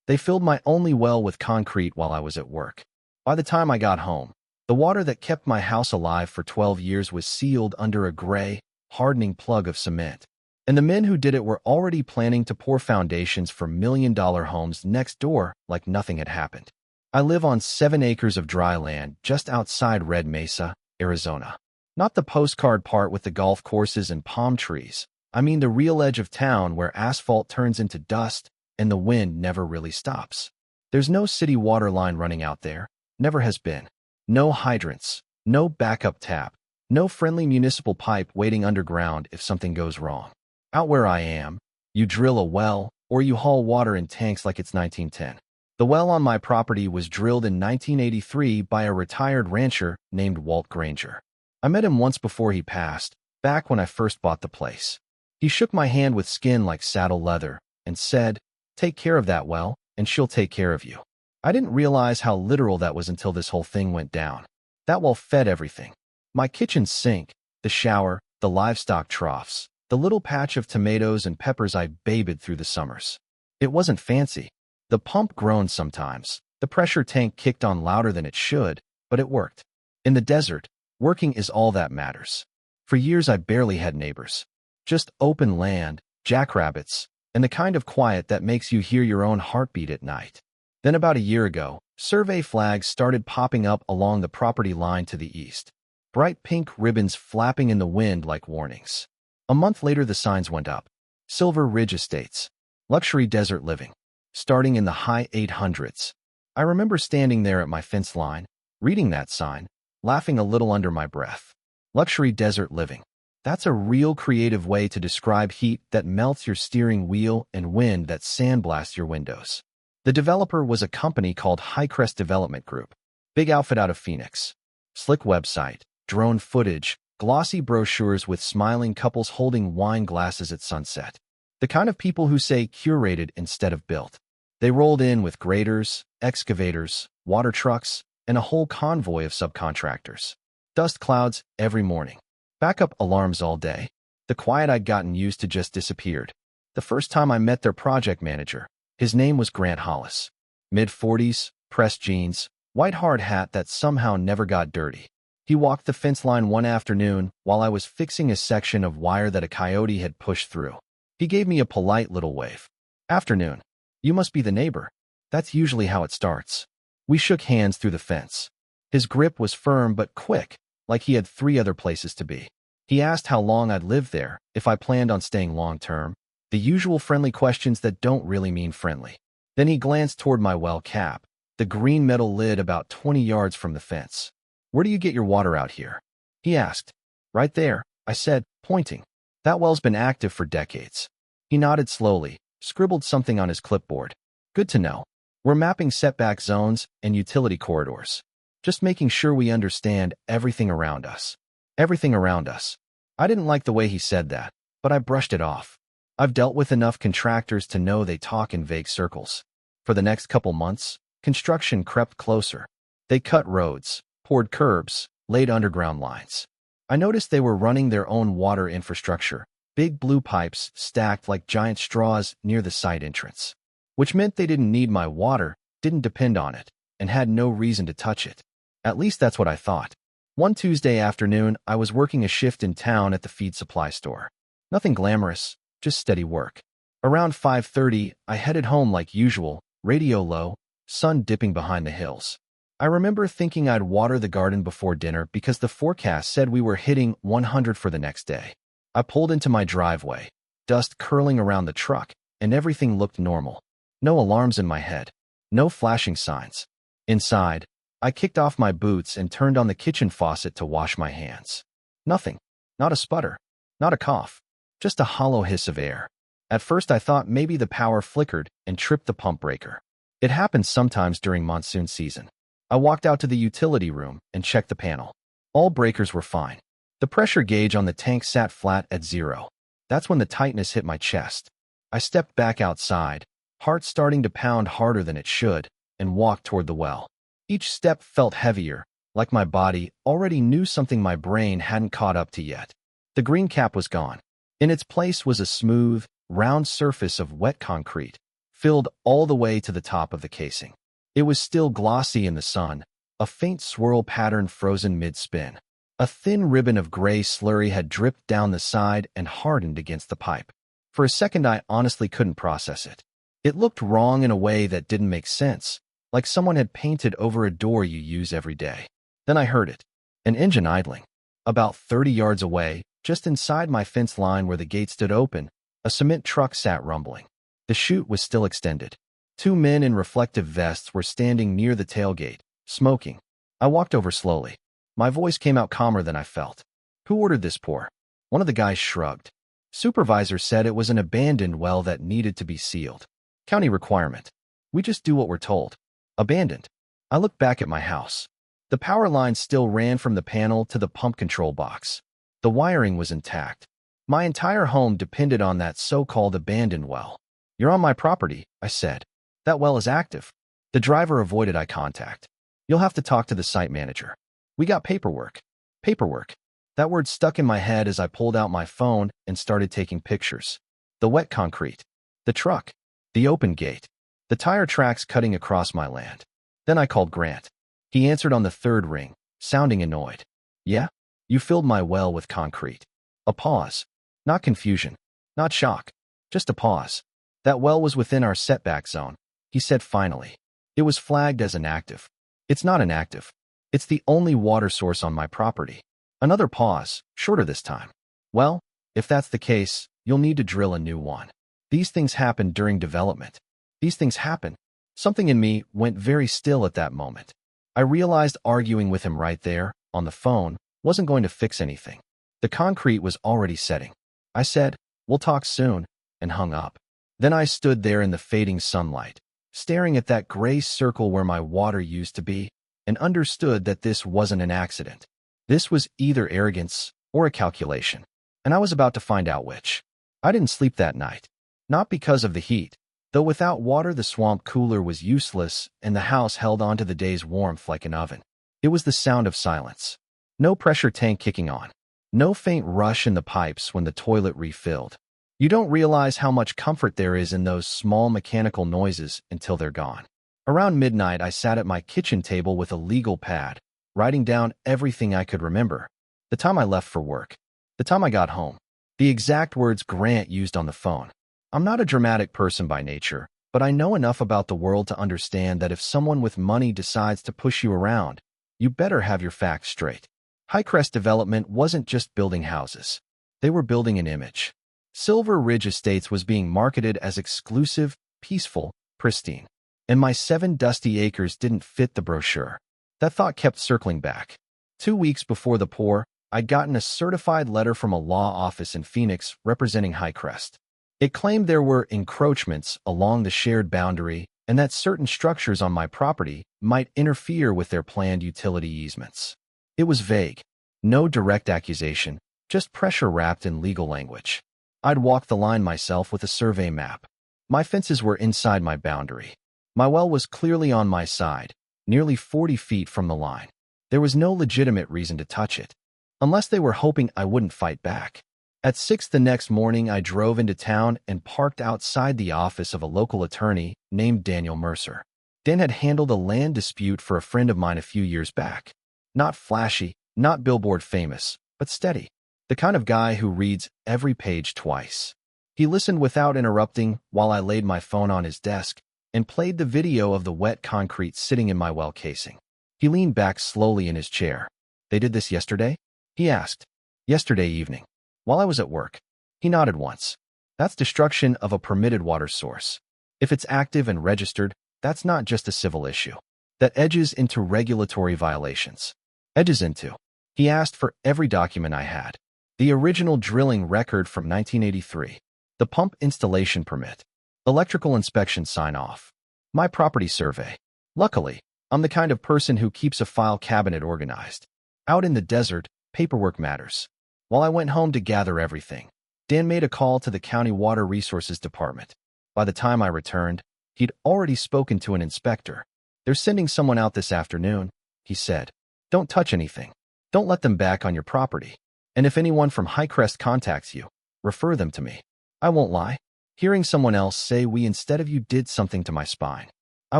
They filled my only well with concrete while I was at work. By the time I got home, the water that kept my house alive for 12 years was sealed under a gray, hardening plug of cement. And the men who did it were already planning to pour foundations for million-dollar homes next door like nothing had happened. I live on 7 acres of dry land just outside Red Mesa, Arizona. Not the postcard part with the golf courses and palm trees. I mean the real edge of town where asphalt turns into dust and the wind never really stops. There's no city water line running out there. Never has been. No hydrants. No backup tap. No friendly municipal pipe waiting underground if something goes wrong. Out where I am, you drill a well or you haul water in tanks like it's 1910. The well on my property was drilled in 1983 by a retired rancher named Walt Granger. I met him once before he passed, back when I first bought the place. He shook my hand with skin like saddle leather and said, "Take care of that well, and she'll take care of you." I didn't realize how literal that was until this whole thing went down. That well fed everything. My kitchen sink, the shower, the livestock troughs, the little patch of tomatoes and peppers I babied through the summers. It wasn't fancy. The pump groaned sometimes. The pressure tank kicked on louder than it should, but it worked. In the desert, working is all that matters. For years I barely had neighbors. Just open land, jackrabbits, and the kind of quiet that makes you hear your own heartbeat at night. Then about a year ago, survey flags started popping up along the property line to the east. Bright pink ribbons flapping in the wind like warnings. A month later the signs went up. Silver Ridge Estates. Luxury desert living. Starting in the high 800s. I remember standing there at my fence line, reading that sign, laughing a little under my breath. Luxury desert living. That's a real creative way to describe heat that melts your steering wheel and wind that sandblasts your windows. The developer was a company called Highcrest Development Group. Big outfit out of Phoenix. Slick website, drone footage, glossy brochures with smiling couples holding wine glasses at sunset. The kind of people who say curated instead of built. They rolled in with graders, excavators, water trucks, and a whole convoy of subcontractors. Dust clouds every morning. Backup alarms all day. The quiet I'd gotten used to just disappeared. The first time I met their project manager, his name was Grant Hollis. Mid-40s, pressed jeans, white hard hat that somehow never got dirty. He walked the fence line one afternoon while I was fixing a section of wire that a coyote had pushed through. He gave me a polite little wave. "Afternoon. You must be the neighbor." That's usually how it starts. We shook hands through the fence. His grip was firm but quick, like he had 3 other places to be. He asked how long I'd lived there, if I planned on staying long-term, the usual friendly questions that don't really mean friendly. Then he glanced toward my well cap, the green metal lid about 20 yards from the fence. "Where do you get your water out here?" he asked. "Right there," I said, pointing. "That well's been active for decades." He nodded slowly, scribbled something on his clipboard. "Good to know. We're mapping setback zones and utility corridors. Just making sure we understand everything around us." Everything around us. I didn't like the way he said that, but I brushed it off. I've dealt with enough contractors to know they talk in vague circles. For the next couple months, construction crept closer. They cut roads, poured curbs, laid underground lines. I noticed they were running their own water infrastructure, big blue pipes stacked like giant straws near the site entrance. Which meant they didn't need my water, didn't depend on it, and had no reason to touch it. At least that's what I thought. One Tuesday afternoon, I was working a shift in town at the feed supply store. Nothing glamorous, just steady work. Around 5:30, I headed home like usual, radio low, sun dipping behind the hills. I remember thinking I'd water the garden before dinner because the forecast said we were hitting 100 for the next day. I pulled into my driveway, dust curling around the truck, and everything looked normal. No alarms in my head. No flashing signs. Inside, I kicked off my boots and turned on the kitchen faucet to wash my hands. Nothing. Not a sputter. Not a cough. Just a hollow hiss of air. At first I thought maybe the power flickered and tripped the pump breaker. It happens sometimes during monsoon season. I walked out to the utility room and checked the panel. All breakers were fine. The pressure gauge on the tank sat flat at 0. That's when the tightness hit my chest. I stepped back outside, heart starting to pound harder than it should, and walked toward the well. Each step felt heavier, like my body already knew something my brain hadn't caught up to yet. The green cap was gone. In its place was a smooth, round surface of wet concrete, filled all the way to the top of the casing. It was still glossy in the sun, a faint swirl pattern frozen mid-spin. A thin ribbon of gray slurry had dripped down the side and hardened against the pipe. For a second, I honestly couldn't process it. It looked wrong in a way that didn't make sense, like someone had painted over a door you use every day. Then I heard it. An engine idling. About 30 yards away, just inside my fence line where the gate stood open, a cement truck sat rumbling. The chute was still extended. 2 men in reflective vests were standing near the tailgate, smoking. I walked over slowly. My voice came out calmer than I felt. "Who ordered this pour?" One of the guys shrugged. "Supervisor said it was an abandoned well that needed to be sealed. County requirement. We just do what we're told." Abandoned. I looked back at my house. The power line still ran from the panel to the pump control box. The wiring was intact. My entire home depended on that so-called abandoned well. "You're on my property," I said. "That well is active." The driver avoided eye contact. "You'll have to talk to the site manager. We got paperwork." Paperwork. That word stuck in my head as I pulled out my phone and started taking pictures. The wet concrete. The truck. The open gate. The tire tracks cutting across my land. Then I called Grant. He answered on the third ring, sounding annoyed. "Yeah? You filled my well with concrete." A pause. Not confusion. Not shock. Just a pause. "That well was within our setback zone," he said finally. "It was flagged as inactive." "It's not inactive. It's the only water source on my property." Another pause, shorter this time. "Well, if that's the case, you'll need to drill a new one. These things happen during development. These things happen." Something in me went very still at that moment. I realized arguing with him right there, on the phone, wasn't going to fix anything. The concrete was already setting. I said, "We'll talk soon," and hung up. Then I stood there in the fading sunlight, staring at that gray circle where my water used to be, and understood that this wasn't an accident. This was either arrogance or a calculation, and I was about to find out which. I didn't sleep that night. Not because of the heat. Though without water the swamp cooler was useless and the house held on to the day's warmth like an oven. It was the sound of silence. No pressure tank kicking on. No faint rush in the pipes when the toilet refilled. You don't realize how much comfort there is in those small mechanical noises until they're gone. Around midnight, I sat at my kitchen table with a legal pad, writing down everything I could remember. The time I left for work. The time I got home. The exact words Grant used on the phone. I'm not a dramatic person by nature, but I know enough about the world to understand that if someone with money decides to push you around, you better have your facts straight. Highcrest Development wasn't just building houses. They were building an image. Silver Ridge Estates was being marketed as exclusive, peaceful, pristine. And my 7 dusty acres didn't fit the brochure. That thought kept circling back. 2 weeks before the pour, I'd gotten a certified letter from a law office in Phoenix representing Highcrest. It claimed there were encroachments along the shared boundary and that certain structures on my property might interfere with their planned utility easements. It was vague. No direct accusation, just pressure wrapped in legal language. I'd walked the line myself with a survey map. My fences were inside my boundary. My well was clearly on my side, nearly 40 feet from the line. There was no legitimate reason to touch it, unless they were hoping I wouldn't fight back. At 6 the next morning, I drove into town and parked outside the office of a local attorney named Daniel Mercer. Dan had handled a land dispute for a friend of mine a few years back. Not flashy, not billboard famous, but steady. The kind of guy who reads every page twice. He listened without interrupting while I laid my phone on his desk and played the video of the wet concrete sitting in my well casing. He leaned back slowly in his chair. "They did this yesterday?" he asked. "Yesterday evening, while I was at work." He nodded once. "That's destruction of a permitted water source. If it's active and registered, that's not just a civil issue. That edges into regulatory violations." Edges into. He asked for every document I had. The original drilling record from 1983. The pump installation permit. Electrical inspection sign-off. My property survey. Luckily, I'm the kind of person who keeps a file cabinet organized. Out in the desert, paperwork matters. While I went home to gather everything, Dan made a call to the County Water Resources Department. By the time I returned, he'd already spoken to an inspector. "They're sending someone out this afternoon," he said. "Don't touch anything. Don't let them back on your property. And if anyone from Highcrest contacts you, refer them to me." I won't lie. Hearing someone else say we instead of you did something to my spine. I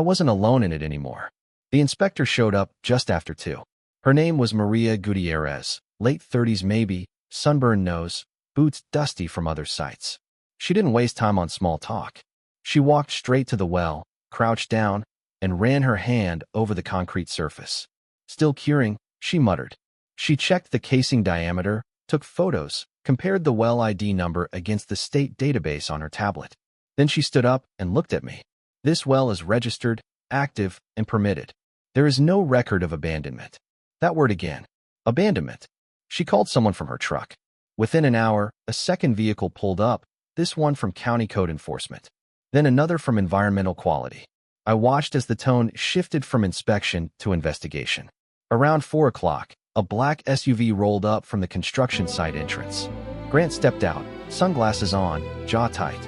wasn't alone in it anymore. The inspector showed up just after 2. Her name was Maria Gutierrez, late 30s maybe, sunburned nose, boots dusty from other sites. She didn't waste time on small talk. She walked straight to the well, crouched down, and ran her hand over the concrete surface. Still curing, she muttered. She checked the casing diameter, took photos, compared the well ID number against the state database on her tablet. Then she stood up and looked at me. This well is registered, active, and permitted. There is no record of abandonment. That word again. Abandonment. She called someone from her truck. Within an hour, a second vehicle pulled up, this one from County Code Enforcement. Then another from Environmental Quality. I watched as the tone shifted from inspection to investigation. Around 4 o'clock, a black SUV rolled up from the construction site entrance. Grant stepped out, sunglasses on, jaw tight.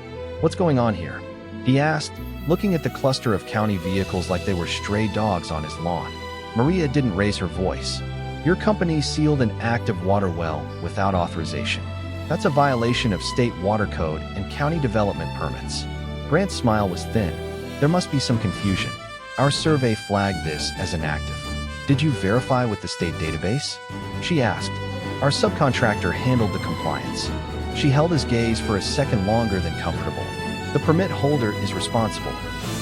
"What's going on here?" he asked, looking at the cluster of county vehicles like they were stray dogs on his lawn. Maria didn't raise her voice. "Your company sealed an active water well without authorization. That's a violation of state water code and county development permits." Grant's smile was thin. "There must be some confusion. Our survey flagged this as inactive. Did you verify with the state database?" she asked. Our subcontractor handled the compliance. She held his gaze for a second longer than comfortable. "The permit holder is responsible."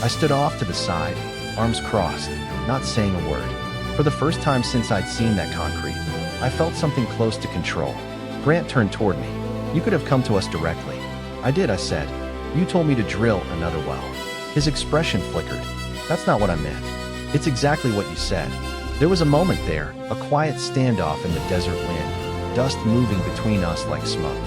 I stood off to the side, arms crossed, not saying a word. For the first time since I'd seen that concrete, I felt something close to control. Grant turned toward me. "You could have come to us directly." "I did," I said. "You told me to drill another well." His expression flickered. "That's not what I meant." "It's exactly what you said." There was a moment there, a quiet standoff in the desert wind, dust moving between us like smoke.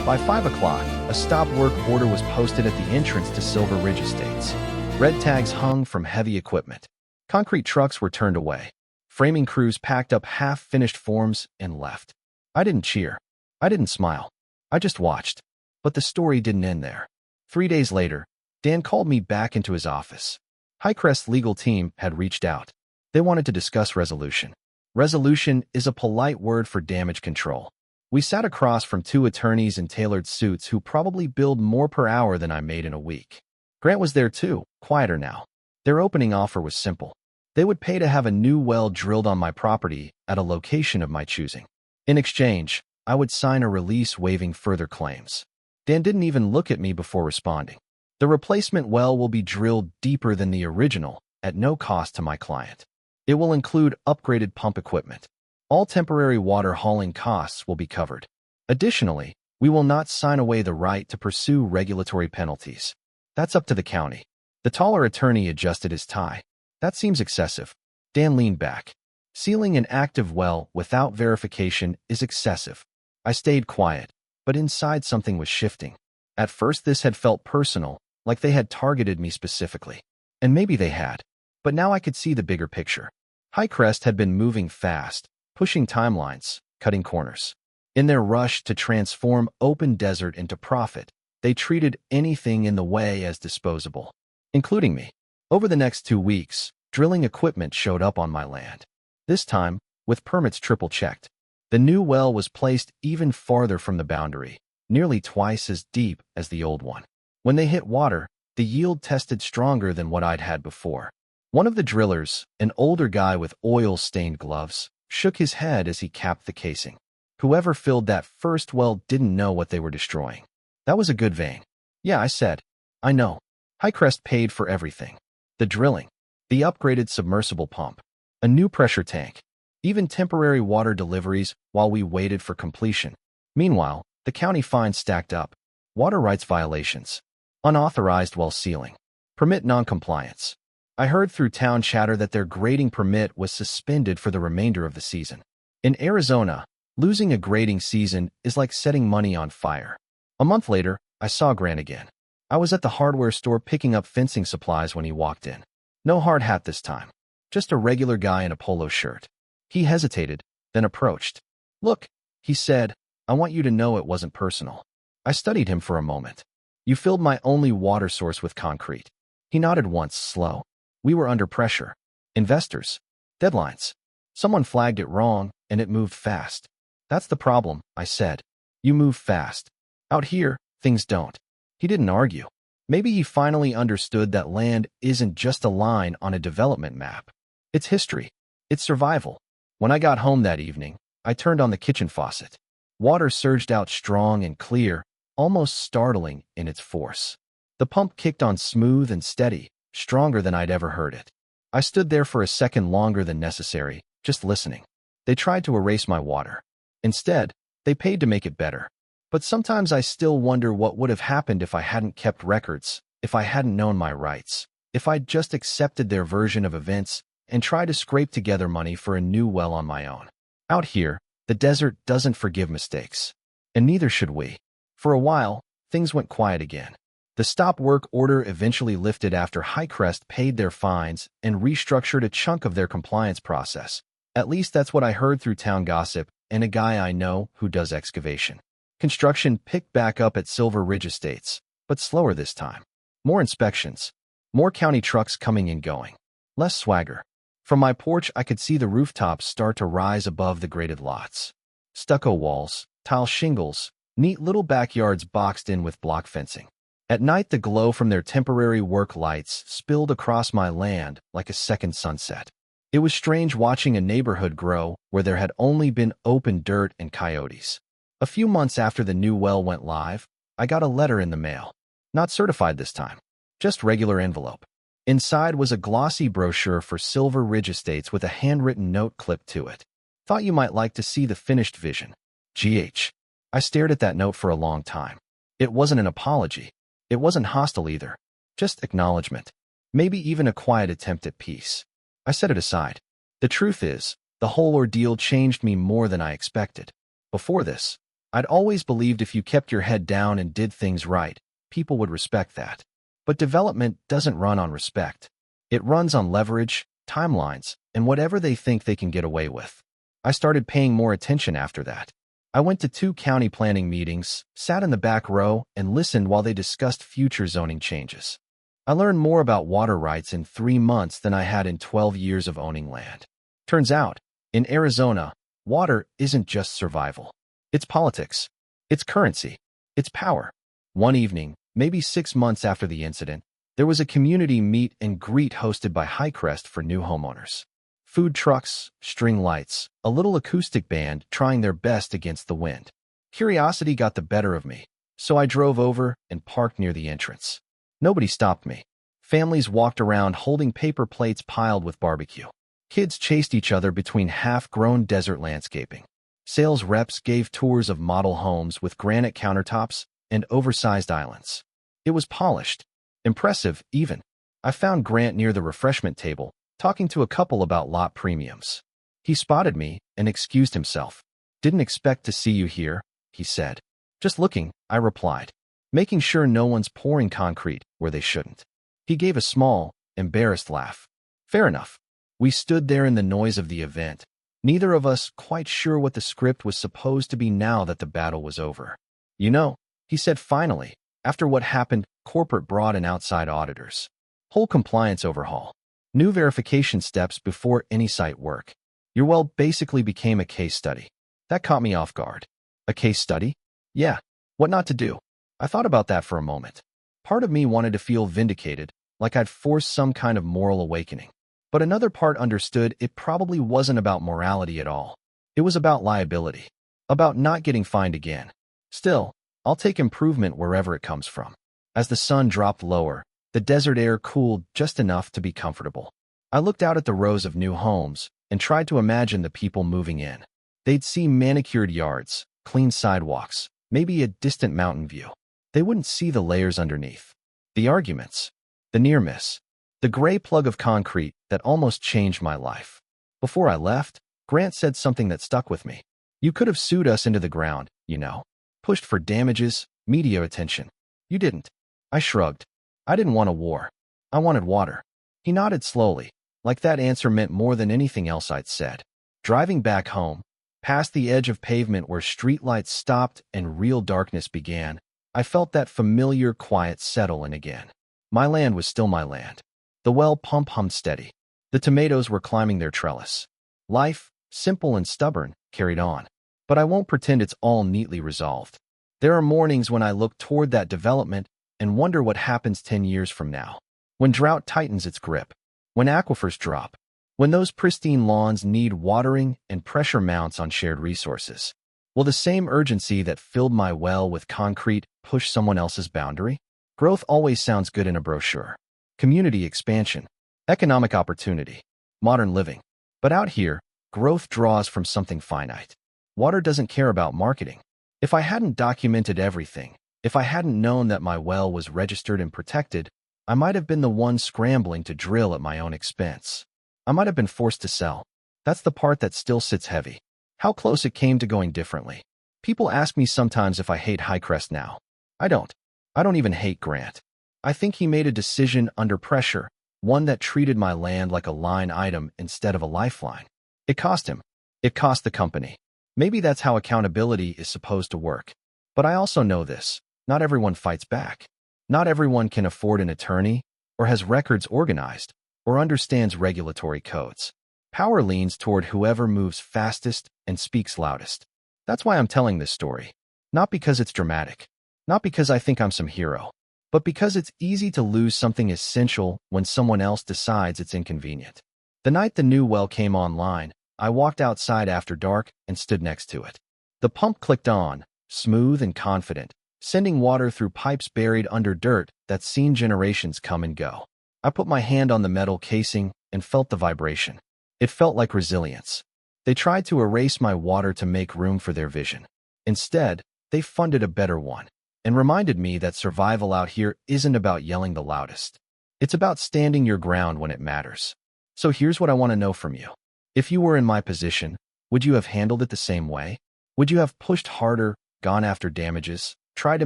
By 5 o'clock, a stop work order was posted at the entrance to Silver Ridge Estates. Red tags hung from heavy equipment. Concrete trucks were turned away. Framing crews packed up half-finished forms and left. I didn't cheer. I didn't smile. I just watched. But the story didn't end there. 3 days later, Dan called me back into his office. Highcrest's legal team had reached out. They wanted to discuss resolution. Resolution is a polite word for damage control. We sat across from 2 attorneys in tailored suits who probably billed more per hour than I made in a week. Grant was there too, quieter now. Their opening offer was simple. They would pay to have a new well drilled on my property at a location of my choosing. In exchange, I would sign a release waiving further claims. Dan didn't even look at me before responding. "The replacement well will be drilled deeper than the original, at no cost to my client. It will include upgraded pump equipment. All temporary water hauling costs will be covered. Additionally, we will not sign away the right to pursue regulatory penalties. That's up to the county." The taller attorney adjusted his tie. "That seems excessive." Dan leaned back. "Sealing an active well without verification is excessive." I stayed quiet, but inside something was shifting. At first this had felt personal, like they had targeted me specifically. And maybe they had. But now I could see the bigger picture. Highcrest had been moving fast, pushing timelines, cutting corners. In their rush to transform open desert into profit, they treated anything in the way as disposable, including me. Over the next 2 weeks, drilling equipment showed up on my land. This time, with permits triple-checked. The new well was placed even farther from the boundary, nearly twice as deep as the old one. When they hit water, the yield tested stronger than what I'd had before. One of the drillers, an older guy with oil-stained gloves, shook his head as he capped the casing. Whoever filled that first well didn't know what they were destroying. That was a good vein. "Yeah," I said. "I know. Highcrest paid for everything. The drilling, the upgraded submersible pump, a new pressure tank, even temporary water deliveries while we waited for completion. Meanwhile, the county fines stacked up. Water rights violations, unauthorized well sealing, permit noncompliance. I heard through town chatter that their grading permit was suspended for the remainder of the season. In Arizona, losing a grading season is like setting money on fire. A month later, I saw Grant again. I was at the hardware store picking up fencing supplies when he walked in. No hard hat this time, just a regular guy in a polo shirt. He hesitated, then approached. "Look," he said, "I want you to know it wasn't personal." I studied him for a moment. "You filled my only water source with concrete." He nodded once, slow. "We were under pressure. Investors. Deadlines. Someone flagged it wrong, and it moved fast." "That's the problem," I said. "You move fast. Out here, things don't." He didn't argue. Maybe he finally understood that land isn't just a line on a development map. It's history. It's survival. When I got home that evening, I turned on the kitchen faucet. Water surged out strong and clear, almost startling in its force. The pump kicked on smooth and steady, stronger than I'd ever heard it. I stood there for a second longer than necessary, just listening. They tried to erase my water. Instead, they paid to make it better. But sometimes I still wonder what would have happened if I hadn't kept records, if I hadn't known my rights, if I'd just accepted their version of events and tried to scrape together money for a new well on my own. Out here, the desert doesn't forgive mistakes. And neither should we. For a while, things went quiet again. The stop work order eventually lifted after Highcrest paid their fines and restructured a chunk of their compliance process. At least that's what I heard through town gossip and a guy I know who does excavation. Construction picked back up at Silver Ridge Estates, but slower this time. More inspections. More county trucks coming and going. Less swagger. From my porch, I could see the rooftops start to rise above the graded lots. Stucco walls, tile shingles, neat little backyards boxed in with block fencing. At night, the glow from their temporary work lights spilled across my land like a second sunset. It was strange watching a neighborhood grow where there had only been open dirt and coyotes. A few months after the new well went live, I got a letter in the mail. Not certified this time, just regular envelope. Inside was a glossy brochure for Silver Ridge Estates with a handwritten note clipped to it. Thought you might like to see the finished vision. GH. I stared at that note for a long time. It wasn't an apology. It wasn't hostile either. Just acknowledgement. Maybe even a quiet attempt at peace. I set it aside. The truth is, the whole ordeal changed me more than I expected. Before this, I'd always believed if you kept your head down and did things right, people would respect that. But development doesn't run on respect. It runs on leverage, timelines, and whatever they think they can get away with. I started paying more attention after that. I went to 2 county planning meetings, sat in the back row, and listened while they discussed future zoning changes. I learned more about water rights in 3 months than I had in 12 years of owning land. Turns out, in Arizona, water isn't just survival. It's politics. It's currency. It's power. One evening, maybe 6 months after the incident, there was a community meet and greet hosted by Highcrest for new homeowners. Food trucks, string lights, a little acoustic band trying their best against the wind. Curiosity got the better of me, so I drove over and parked near the entrance. Nobody stopped me. Families walked around holding paper plates piled with barbecue. Kids chased each other between half-grown desert landscaping. Sales reps gave tours of model homes with granite countertops and oversized islands. It was polished. Impressive, even. I found Grant near the refreshment table, talking to a couple about lot premiums. He spotted me and excused himself. "Didn't expect to see you here," he said. "Just looking," I replied, making sure no one's pouring concrete where they shouldn't. He gave a small, embarrassed laugh. Fair enough. We stood there in the noise of the event, neither of us quite sure what the script was supposed to be now that the battle was over. "You know," he said finally, after what happened, corporate brought in outside auditors. Whole compliance overhaul. New verification steps before any site work. Your well basically became a case study. That caught me off guard. A case study? Yeah. What not to do? I thought about that for a moment. Part of me wanted to feel vindicated, like I'd forced some kind of moral awakening. But another part understood it probably wasn't about morality at all. It was about liability. About not getting fined again. Still, I'll take improvement wherever it comes from. As the sun dropped lower, the desert air cooled just enough to be comfortable. I looked out at the rows of new homes and tried to imagine the people moving in. They'd see manicured yards, clean sidewalks, maybe a distant mountain view. They wouldn't see the layers underneath. The arguments. The near miss. The gray plug of concrete that almost changed my life. Before I left, Grant said something that stuck with me. "You could have sued us into the ground, you know. Pushed for damages, media attention. You didn't." I shrugged. I didn't want a war. I wanted water. He nodded slowly, like that answer meant more than anything else I'd said. Driving back home, past the edge of pavement where streetlights stopped and real darkness began, I felt that familiar quiet settle in again. My land was still my land. The well pump hummed steady. The tomatoes were climbing their trellis. Life, simple and stubborn, carried on. But I won't pretend it's all neatly resolved. There are mornings when I look toward that development and wonder what happens 10 years from now. When drought tightens its grip, when aquifers drop, when those pristine lawns need watering and pressure mounts on shared resources. Will the same urgency that filled my well with concrete push someone else's boundary? Growth always sounds good in a brochure. Community expansion, economic opportunity, modern living. But out here, growth draws from something finite. Water doesn't care about marketing. If I hadn't documented everything, if I hadn't known that my well was registered and protected, I might have been the one scrambling to drill at my own expense. I might have been forced to sell. That's the part that still sits heavy. How close it came to going differently. People ask me sometimes if I hate Highcrest now. I don't. I don't even hate Grant. I think he made a decision under pressure, one that treated my land like a line item instead of a lifeline. It cost him. It cost the company. Maybe that's how accountability is supposed to work. But I also know this. Not everyone fights back. Not everyone can afford an attorney, or has records organized, or understands regulatory codes. Power leans toward whoever moves fastest and speaks loudest. That's why I'm telling this story. Not because it's dramatic. Not because I think I'm some hero. But because it's easy to lose something essential when someone else decides it's inconvenient. The night the new well came online, I walked outside after dark and stood next to it. The pump clicked on, smooth and confident, sending water through pipes buried under dirt that's seen generations come and go. I put my hand on the metal casing and felt the vibration. It felt like resilience. They tried to erase my water to make room for their vision. Instead, they funded a better one and reminded me that survival out here isn't about yelling the loudest. It's about standing your ground when it matters. So here's what I want to know from you. If you were in my position, would you have handled it the same way? Would you have pushed harder, gone after damages, tried to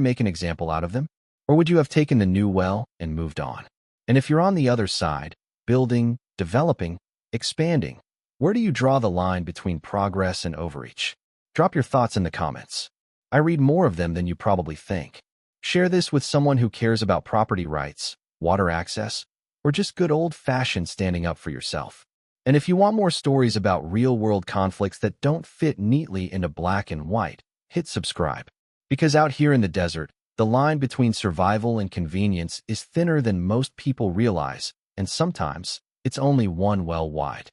make an example out of them? Or would you have taken the new well and moved on? And if you're on the other side, building, developing, expanding, where do you draw the line between progress and overreach? Drop your thoughts in the comments. I read more of them than you probably think. Share this with someone who cares about property rights, water access, or just good old-fashioned standing up for yourself. And if you want more stories about real-world conflicts that don't fit neatly into black and white, hit subscribe. Because out here in the desert, the line between survival and convenience is thinner than most people realize, and sometimes it's only one well wide.